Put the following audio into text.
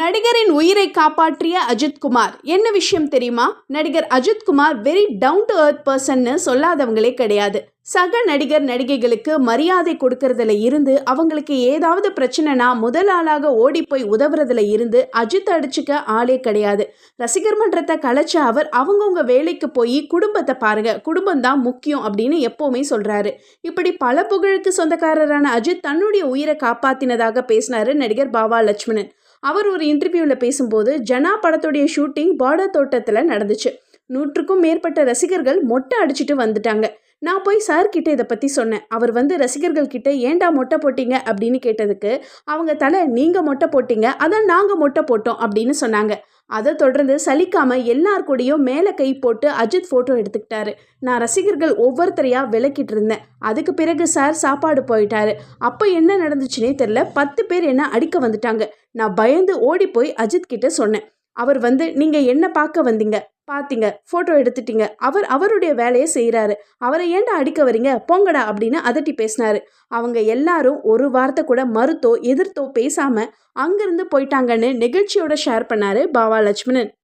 நடிகரின் உயிரை காப்பாற்றிய அஜித்குமார் என்ன விஷயம் தெரியுமா? நடிகர் Ajithkumar very down to earth பர்சன்னு சொல்லாதவங்களே கிடையாது. சக நடிகர் நடிகைகளுக்கு மரியாதை கொடுக்கறதுல இருந்து அவங்களுக்கு ஏதாவது பிரச்சனைனா முதல் ஆளாக ஓடி போய் உதவுறதுல இருந்து அஜித் அடிச்சுக்க ஆளே கிடையாது. ரசிகர் மன்றத்தை கலைச்ச அவர் அவங்கவுங்க வேலைக்கு போய் குடும்பத்தை பாருங்க, குடும்பம் தான் முக்கியம் அப்படின்னு எப்பவுமே சொல்றாரு. இப்படி பல புகழுக்கு சொந்தக்காரரான அஜித் தன்னுடைய உயிரை காப்பாத்தினதாக பேசினாரு நடிகர் பாவா லட்சுமணன். அவர் ஒரு இன்டர்வியூவில் பேசும்போது ஜனா படத்துடைய ஷூட்டிங் பார்டர் தோட்டத்தில் நடந்துச்சு. 100க்கும் மேற்பட்ட ரசிகர்கள் மொட்டை அடிச்சுட்டு வந்துட்டாங்க. நான் போய் சார்கிட்ட இதை பற்றி சொன்னேன். அவர் ரசிகர்கள் கிட்ட ஏன்டா மொட்டை போட்டீங்க அப்படின்னு கேட்டதுக்கு அவங்க தலை நீங்கள் மொட்டை போட்டீங்க, அதான் நாங்கள் மொட்டை போட்டோம் அப்படின்னு சொன்னாங்க. அதை தொடர்ந்து சலிக்காம எல்லார் கூடயும் மேலே கை போட்டு அஜித் ஃபோட்டோ எடுத்துக்கிட்டாரு. நான் ரசிகர்கள் ஒவ்வொருத்தரையாக விளக்கிட்டு இருந்தேன். அதுக்கு பிறகு சார் சாப்பாடு போயிட்டாரு. அப்போ என்ன நடந்துச்சுன்னே தெரில. 10 பேர் என்ன அடிக்க வந்துட்டாங்க. நான் பயந்து ஓடி போய் அஜித் கிட்ட சொன்னேன். அவர் நீங்கள் என்ன பார்க்க வந்தீங்க, பார்த்தீங்க, ஃபோட்டோ எடுத்துட்டீங்க, அவருடைய வேலையை செய்கிறாரு, அவரை ஏன்டா அடிக்க வரீங்க, போங்கடா அப்படின்னு அதட்டி பேசினாரு. அவங்க எல்லாரும் ஒரு வார்த்தை கூட மறுத்தோ எதிர்த்தோ பேசாமல் அங்கேருந்து போயிட்டாங்கன்னு நெகிழ்ச்சியோட ஷேர் பண்ணாரு பாவா லட்சுமணன்.